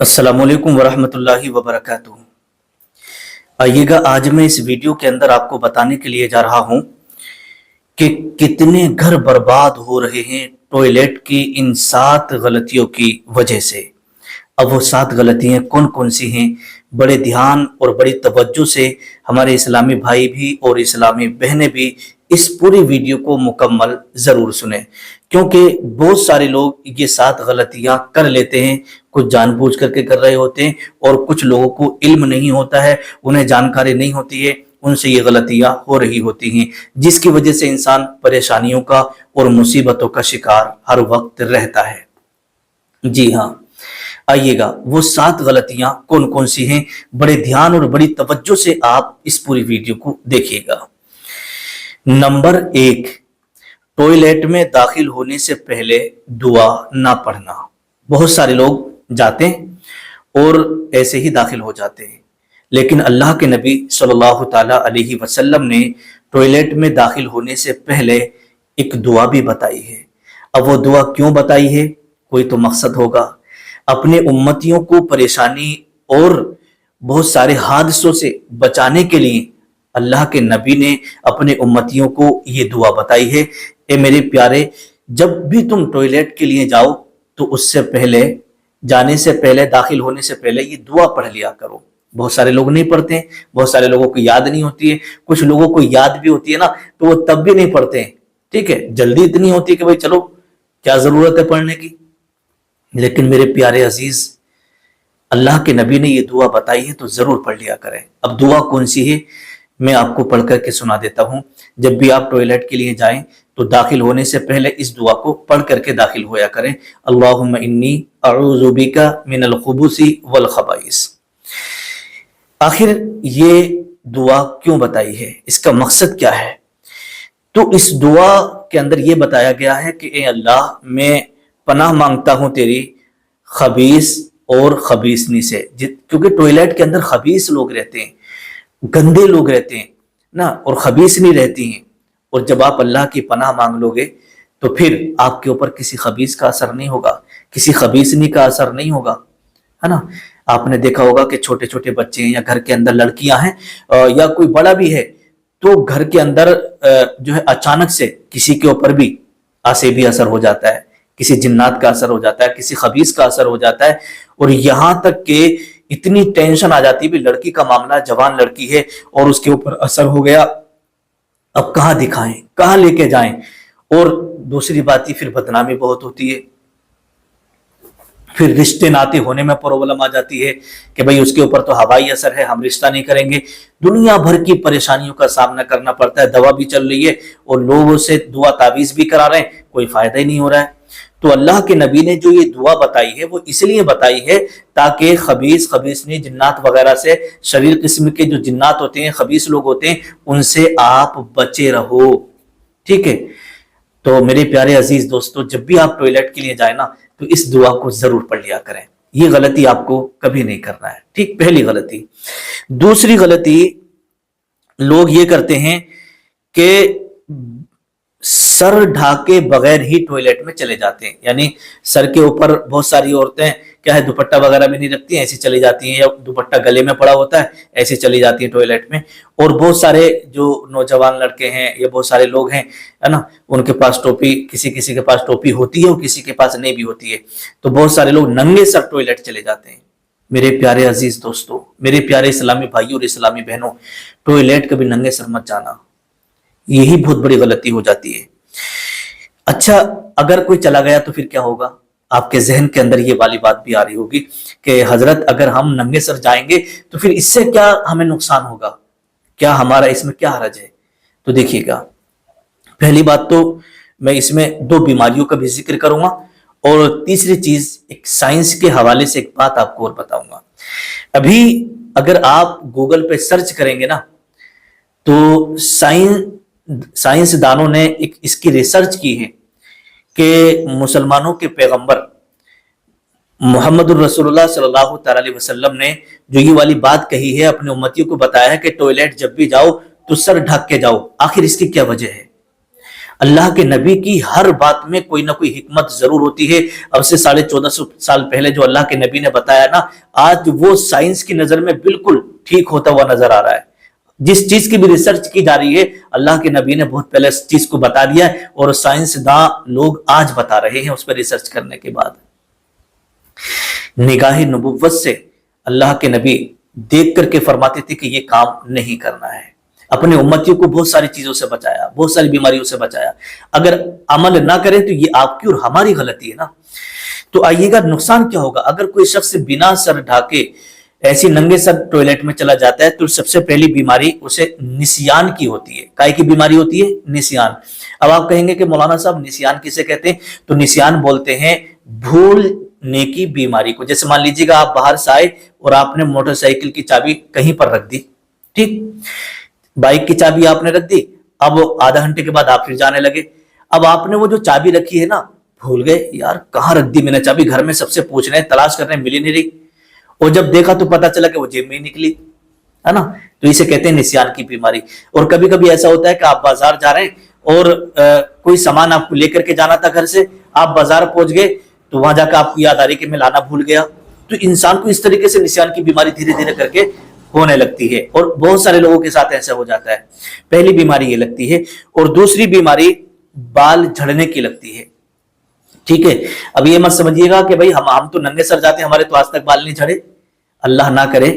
अस्सलामु अलैकुम वरहमतुल्लाहि वबरकातुहू। आइएगा, आज मैं इस वीडियो के अंदर आपको बताने के लिए जा रहा हूं कि कितने घर बर्बाद हो रहे हैं टॉयलेट की इन 7 गलतियों की वजह से। अब वो 7 गलतियां कौन कौन सी हैं, बड़े ध्यान और बड़ी तवज्जो से हमारे इस्लामी भाई भी और इस्लामी बहनें भी इस पूरी वीडियो को मुकम्मल ज़रूर सुने, क्योंकि बहुत सारे लोग ये 7 गलतियां कर लेते हैं। कुछ जानबूझ करके कर रहे होते हैं और कुछ लोगों को इल्म नहीं होता है, उन्हें जानकारी नहीं होती है, उनसे ये गलतियां हो रही होती हैं, जिसकी वजह से इंसान परेशानियों का और मुसीबतों का शिकार हर वक्त रहता है। जी हाँ, आइएगा, वो 7 गलतियां कौन कौन सी हैं, बड़े ध्यान और बड़ी तवज्जो से आप इस पूरी वीडियो को देखिएगा। नंबर 1, टॉयलेट में दाखिल होने से पहले दुआ ना पढ़ना। बहुत सारे लोग जाते हैं और ऐसे ही दाखिल हो जाते हैं, लेकिन अल्लाह के नबी सल्लल्लाहु ताला अलैहि वसल्लम ने टॉयलेट में दाखिल होने से पहले एक दुआ भी बताई है। अब वो दुआ क्यों बताई है, कोई तो मकसद होगा। अपने उम्मतियों को परेशानी और बहुत सारे हादसों से बचाने के लिए अल्लाह के नबी ने अपने उम्मतियों को ये दुआ बताई है। ए मेरे प्यारे, जब भी तुम टॉयलेट के लिए जाओ तो उससे पहले, जाने से पहले, दाखिल होने से पहले ये दुआ पढ़ लिया करो। बहुत सारे लोग नहीं पढ़ते हैं, बहुत सारे लोगों को याद नहीं होती है, कुछ लोगों को याद भी होती है ना तो वो तब भी नहीं पढ़ते हैं। ठीक है, जल्दी इतनी होती है कि भाई चलो क्या जरूरत है पढ़ने की। लेकिन मेरे प्यारे अजीज, अल्लाह के नबी ने ये दुआ बताई है तो जरूर पढ़ लिया करें। अब दुआ कौन सी है मैं आपको पढ़ करके सुना देता हूं। जब भी आप टॉयलेट के लिए जाएं तो दाखिल होने से पहले इस दुआ को पढ़ करके दाखिल होया करें। अल्लाहुम्मा इन्नी अऊज़ु बिका मिनल खुबुसी वल खबाइस। आखिर ये दुआ क्यों बताई है, इसका मकसद क्या है? तो इस दुआ के अंदर ये बताया गया है कि ए अल्लाह, मैं पनाह मांगता हूं तेरी खबीस और खबीसनी से, क्योंकि टॉयलेट के अंदर खबीस लोग रहते हैं, गंदे लोग रहते हैं ना, और खबीसनी रहती हैं। और जब आप अल्लाह की पनाह मांग लोगे तो फिर आपके ऊपर किसी खबीस का असर नहीं होगा, किसी खबीसनी का असर नहीं होगा, है ना। आपने देखा होगा कि छोटे छोटे बच्चे हैं या घर के अंदर लड़कियां हैं या कोई बड़ा भी है, तो घर के अंदर जो है अचानक से किसी के ऊपर भी आसेबी असर हो जाता है, किसी जिन्नात का असर हो जाता है, किसी खबीस का असर हो जाता है। और यहां तक कि इतनी टेंशन आ जाती है भी लड़की का मामला, जवान लड़की है और उसके ऊपर असर हो गया, अब कहां दिखाएं, कहां लेके जाएं। और दूसरी बात ही, फिर बदनामी बहुत होती है, फिर रिश्ते नाते होने में प्रॉब्लम आ जाती है कि भाई उसके ऊपर तो हवाई असर है, हम रिश्ता नहीं करेंगे। दुनिया भर की परेशानियों का सामना करना पड़ता है, दवा भी चल रही है और लोगों से दुआ ताबीज भी करा रहे हैं, कोई फायदा ही नहीं हो रहा है। तो अल्लाह के नबी ने जो ये दुआ बताई है वो इसलिए बताई है ताकि खबीस, खबीसनी, जिन्नात वगैरह से, शरीर किस्म के जो जिन्नात होते हैं, खबीस लोग होते हैं, उनसे आप बचे रहो। ठीक है, तो मेरे प्यारे अजीज दोस्तों, जब भी आप टॉयलेट के लिए जाए ना तो इस दुआ को जरूर पढ़ लिया करें। ये गलती आपको कभी नहीं करना है। ठीक, पहली गलती। दूसरी गलती, लोग ये करते हैं कि सर ढाके बगैर ही टॉयलेट में चले जाते हैं। यानी सर के ऊपर बहुत सारी औरतें क्या है, दुपट्टा वगैरह भी नहीं रखती हैं, ऐसी चली जाती हैं, या दुपट्टा गले में पड़ा होता है, ऐसे चली जाती हैं टॉयलेट में। और बहुत सारे जो नौजवान लड़के हैं या बहुत सारे लोग हैं, है ना, उनके पास टोपी, किसी किसी के पास टोपी होती है और किसी के पास नहीं भी होती है, तो बहुत सारे लोग नंगे सर टॉयलेट चले जाते हैं। मेरे प्यारे अजीज दोस्तों, मेरे प्यारे इस्लामी भाइयों और इस्लामी बहनों, टॉयलेट कभी नंगे सर मत जाना, यही बहुत बड़ी गलती हो जाती है। अच्छा, अगर कोई चला गया तो फिर क्या होगा? आपके जहन के अंदर ये वाली बात भी आ रही होगी कि हजरत, अगर हम नंगे सर जाएंगे तो फिर इससे क्या हमें नुकसान होगा, क्या हमारा इसमें क्या हरज है? तो देखिएगा, पहली बात तो मैं इसमें 2 बीमारियों का भी जिक्र करूंगा, और तीसरी चीज एक साइंस के हवाले से एक बात आपको और बताऊंगा। अभी अगर आप गूगल पे सर्च करेंगे ना तो साइंसदानों ने एक इसकी रिसर्च की है कि मुसलमानों के पैगंबर मोहम्मद रसूलुल्लाह सल्लल्लाहु अलैहि वसल्लम ने जो ये वाली बात कही है, अपने उम्मतियों को बताया है कि टॉयलेट जब भी जाओ तो सर ढक के जाओ। आखिर इसकी क्या वजह है? اللہ کے نبی کی ہر بات میں کوئی نہ کوئی حکمت ضرور ہوتی ہے. اب سے 1450 سال پہلے جو اللہ کے نبی نے بتایا نا، آج وہ سائنس کی نظر میں بالکل ٹھیک ہوتا ہوا نظر آ رہا ہے. جس چیز کی بھی ریسرچ کی جا رہی ہے، اللہ کے نبی نے بہت پہلے اس چیز کو بتا دیا ہے، اور سائنسداں لوگ آج بتا رہے ہیں اس پر ریسرچ کرنے کے بعد. نگاہ نبوت سے اللہ کے نبی دیکھ کر کے فرماتے تھے کہ یہ کام نہیں کرنا ہے. اپنے امتیوں کو بہت ساری چیزوں سے بچایا، بہت ساری بیماریوں سے بچایا. اگر عمل نہ کرے تو یہ آپ کی اور ہماری غلطی ہے نا. تو آئیے گا نقصان کیا ہوگا اگر کوئی شخص بنا سر ڈھاکے ایسی ننگے سر ٹوائلٹ میں چلا جاتا ہے. تو سب سے پہلی بیماری اسے نسیان کی ہوتی ہے. کائے کی بیماری ہوتی ہے؟ نسیان. اب آپ کہیں گے کہ مولانا صاحب نسیان کسے کہتے ہیں؟ تو نسیان بولتے ہیں بھولنے کی بیماری کو. جیسے مان لیجیے گا آپ باہر سے آئے اور آپ نے موٹر سائیکل کی چابی کہیں پر رکھ دی، ٹھیک، بائک کی چابی آپ نے رکھ دی. اب آدھا گھنٹے کے بعد آپ پھر جانے لگے. اب آپ نے وہ جو چابی رکھی ہے نا، بھول گئے، یار کہاں رکھ دی میں نے چابی. گھر میں سب سے پوچھ رہے ہیں، تلاش کر رہے ہیں، ملی نہیں رہی. اور جب دیکھا تو پتا چلا کہ وہ جیب میں ہی نکلی ہے نا. تو اسے کہتے ہیں نسیان کی بیماری. اور کبھی کبھی ایسا ہوتا ہے کہ آپ بازار جا رہے ہیں اور کوئی سامان آپ کو لے کر کے جانا تھا گھر سے، آپ بازار پہنچ گئے تو وہاں جا کے آپ کو یاد آ رہی کہ میں لانا بھول گیا. تو انسان کو اس طریقے سے نسیان کی بیماری دھیرے دھیرے کر کے ہونے لگتی ہے، اور بہت سارے لوگوں کے ساتھ ایسا ہو جاتا ہے. پہلی بیماری یہ لگتی ہے. اور دوسری بیماری بال جھڑنے کی لگتی ہے. ٹھیک ہے، اب یہ مت سمجھیے گا کہ بھائی ہم تو ننگے سر جاتے ہیں، ہمارے تو آج تک بال نہیں جھڑے، اللہ نہ کرے،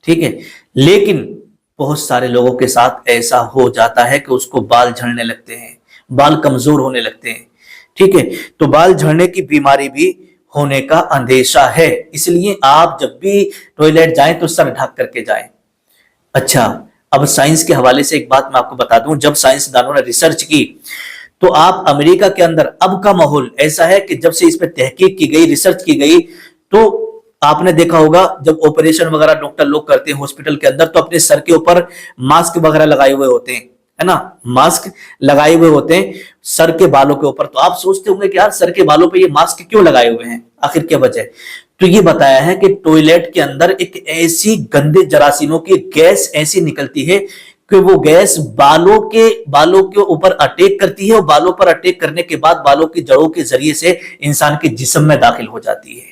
ٹھیک ہے. لیکن بہت سارے لوگوں کے ساتھ ایسا ہو جاتا ہے کہ اس کو بال جھڑنے لگتے ہیں، بال کمزور ہونے لگتے ہیں. ٹھیک ہے، تو بال جھڑنے کی بیماری بھی ہونے کا اندیشہ ہے. اس لیے آپ جب بھی ٹوائلٹ جائیں تو سر ڈھک کر کے جائیں. اچھا، اب سائنس کے حوالے سے ایک بات میں آپ کو بتا دوں. جب سائنسدانوں نے ریسرچ کی تو آپ امریکہ کے اندر اب کا ماحول ایسا ہے کہ جب سے اس پہ تحقیق کی گئی، ریسرچ کی گئی، تو آپ نے دیکھا ہوگا جب آپریشن وغیرہ ڈاکٹر لوگ کرتے ہیں ہاسپٹل کے اندر تو اپنے سر کے اوپر ماسک وغیرہ لگائے ہوئے ہوتے ہیں، ہے نا، ماسک لگائے ہوئے ہوتے ہیں سر کے بالوں کے اوپر. تو آپ سوچتے ہوں گے کہ یار سر کے بالوں پہ یہ ماسک کیوں لگائے ہوئے ہیں، آخر کیا وجہ ہے؟ تو یہ بتایا ہے کہ ٹوائلٹ کے اندر ایک ایسی گندے جراثیموں کی گیس ایسی نکلتی ہے کہ وہ گیس بالوں کے اوپر اٹیک کرتی ہے، اور بالوں پر اٹیک کرنے کے بعد بالوں کی جڑوں کے ذریعے سے انسان کے جسم میں داخل ہو جاتی ہے.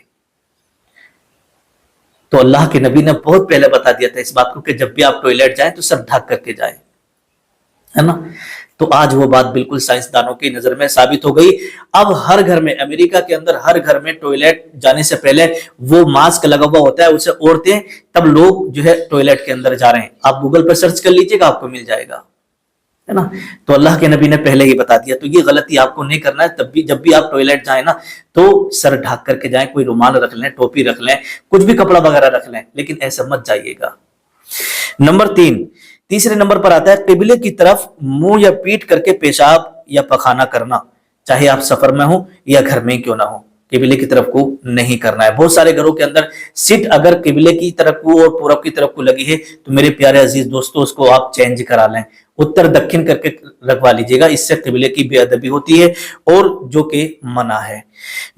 تو اللہ کے نبی نے بہت پہلے بتا دیا تھا اس بات کو کہ جب بھی آپ ٹوائلٹ جائیں تو سر ڈھک کر کے جائیں، ہے نا. تو آج وہ بات بالکل سائنسدانوں کی نظر میں ثابت ہو گئی. اب ہر گھر میں، امریکہ کے اندر ہر گھر میں ٹوائلٹ جانے سے پہلے وہ ماسک لگا ہوا ہوتا ہے، اسے اوڑھتے ہیں تب لوگ جو ہے ٹوائلٹ کے اندر جا رہے ہیں. آپ گوگل پر سرچ کر لیجئے گا، آپ کو مل جائے گا، ہے نا. تو اللہ کے نبی نے پہلے ہی بتا دیا. تو یہ غلطی آپ کو نہیں کرنا ہے. تب بھی جب بھی آپ ٹوائلٹ جائیں نا تو سر ڈھک کر کے جائیں. کوئی رومال رکھ لیں، ٹوپی رکھ لیں، کچھ بھی کپڑا وغیرہ رکھ لیں، لیکن ایسا مت جائیے گا. نمبر 3، تیسرے نمبر پر آتا ہے قبلے کی طرف منہ یا پیٹ کر کے پیشاب یا پخانہ کرنا. چاہے آپ سفر میں ہوں یا گھر میں کیوں نہ ہو، قبلے کی طرف کو نہیں کرنا ہے. بہت سارے گھروں کے اندر سیٹ اگر قبلے کی طرف کو اور پورب کی طرف کو لگی ہے تو میرے پیارے عزیز دوستو اس کو آپ چینج کرا لیں، اتر دکھن کر کے رکھوا لیجیے گا. اس سے قبلے کی بے ادبی ہوتی ہے اور جو کہ منع ہے.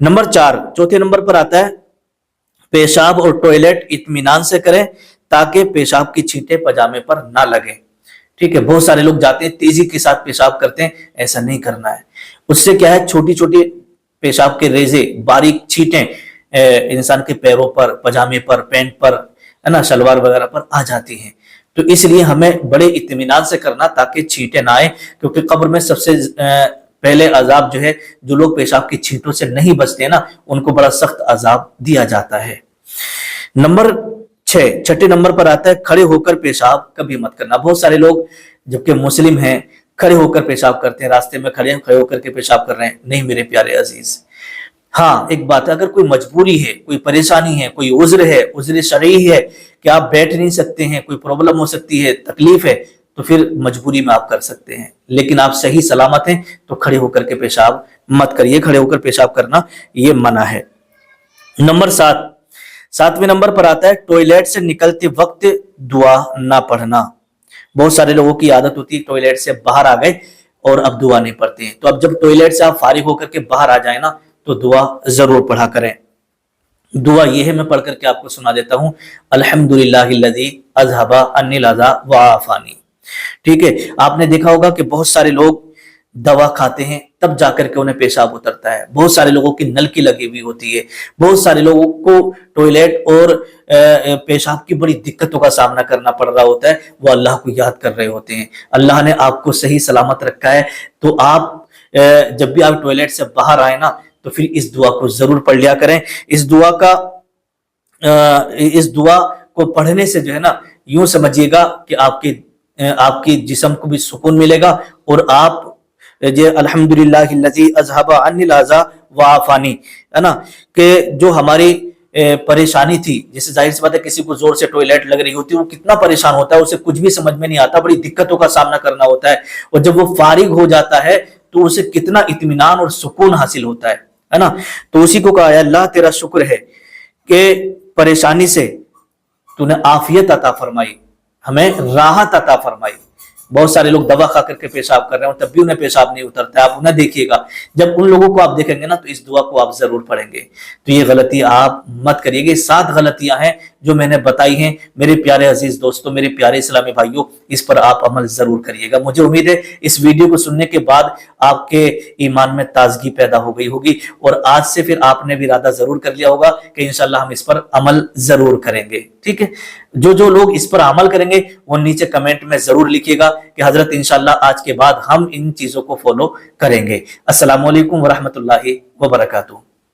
نمبر 4، چوتھے نمبر پر آتا ہے پیشاب اور ٹوائلٹ اطمینان سے کریں تاکہ پیشاب کی چھینٹیں پجامے پر نہ لگیں. ٹھیک ہے، بہت سارے لوگ جاتے ہیں تیزی کے ساتھ پیشاب کرتے ہیں، ایسا نہیں کرنا ہے. اس سے کیا ہے، چھوٹی چھوٹی پیشاب کے ریزے، باریک چھینٹیں انسان کے پیروں پر، پجامے پر، پینٹ پر، ہے نا، شلوار وغیرہ پر آ جاتی ہیں. تو اس لیے ہمیں بڑے اطمینان سے کرنا تاکہ چھینٹیں نہ آئیں، کیونکہ قبر میں سب سے پہلے عذاب جو ہے، جو لوگ پیشاب کی چھینٹوں سے نہیں بچتے نا ان کو بڑا سخت عذاب دیا جاتا ہے. نمبر 6، چھٹے نمبر پر آتا ہے کھڑے ہو کر پیشاب کبھی مت کرنا. بہت سارے لوگ جبکہ مسلم ہیں کھڑے ہو کر پیشاب کرتے ہیں، راستے میں کھڑے ہو کر کے پیشاب کر رہے ہیں. نہیں میرے پیارے عزیز، ہاں ایک بات ہے، اگر کوئی مجبوری ہے، کوئی پریشانی ہے، کوئی عذر ہے، عذر شرعی ہے کہ آپ بیٹھ نہیں سکتے ہیں، کوئی پرابلم ہو سکتی ہے، تکلیف ہے، تو پھر مجبوری میں آپ کر سکتے ہیں. لیکن آپ صحیح سلامت ہیں تو کھڑے ہو کر کے پیشاب مت کریے. کھڑے ہو کر پیشاب کرنا یہ منع ہے. نمبر 7، 7ویں نمبر پر آتا ہے ٹوائلٹ سے نکلتے وقت دعا نہ پڑھنا. بہت سارے لوگوں کی عادت ہوتی ہے ٹوائلٹ سے باہر آ گئے اور اب دعا نہیں پڑھتے ہیں. تو اب جب ٹوائلٹ سے آپ فارغ ہو کر کے باہر آ جائیں نا تو دعا ضرور پڑھا کریں. دعا یہ ہے، میں پڑھ کر کے آپ کو سنا دیتا ہوں. الحمدللہ الذی اذھب عنی الاذی وعافانی. ٹھیک ہے، آپ نے دیکھا ہوگا کہ بہت سارے لوگ दवा खाते हैं तब जाकर के उन्हें पेशाब उतरता है। बहुत सारे लोगों की नल की लगी हुई होती है, बहुत सारे लोगों को टॉयलेट और पेशाब की बड़ी दिक्कतों का सामना करना पड़ रहा होता है, वो अल्लाह को याद कर रहे होते हैं। अल्लाह ने आपको सही सलामत रखा है, तो आप जब भी आप टॉयलेट से बाहर आए ना, तो फिर इस दुआ को जरूर पढ़ लिया करें। इस दुआ को पढ़ने से जो है ना, यूं समझिएगा कि आपकी जिस्म को भी सुकून मिलेगा, और आप ये अल्हम्दुलिल्लाहिल्लज़ी अज़हबा अन्निल अज़ा व आफ़ानी, है ना, कि जो हमारी परेशानी थी, जैसे जाहिर सी बात है किसी को जोर से टॉयलेट लग रही होती है, वो कितना परेशान होता है, उसे कुछ भी समझ में नहीं आता, बड़ी दिक्कतों का सामना करना होता है, और जब वो फारिग हो जाता है तो उसे कितना इत्मीनान और सुकून हासिल होता है ना। तो उसी को कहा है, अल्लाह तेरा शुक्र है कि परेशानी से तूने आफियत अता फरमाई, हमें राहत अता फरमाई। बहुत सारे लोग दवा खा करके पेशाब कर रहे हैं और तब भी उन्हें पेशाब नहीं उतरता है। आप उन्हें देखिएगा, जब उन लोगों को आप देखेंगे ना, तो इस दुआ को आप जरूर पढ़ेंगे। तो ये गलती आप मत करिएगा। 7 गलतियां हैं जो मैंने बताई हैं मेरे प्यारे अजीज दोस्तों, मेरे प्यारे इस्लामी भाइयों, इस पर आप अमल जरूर करिएगा। मुझे उम्मीद है इस वीडियो को सुनने के बाद आपके ईमान में ताजगी पैदा हो गई होगी, और आज से फिर आपने भी इरादा जरूर कर लिया होगा कि इंशाल्लाह हम इस पर अमल जरूर करेंगे। ठीक है, जो लोग इस पर अमल करेंगे वो नीचे कमेंट में जरूर लिखिएगा कि हजरत इंशाल्लाह आज के बाद हम इन चीजों को फॉलो करेंगे। अस्सलामु अलैकुम व रहमतुल्लाहि व बरकातुहू।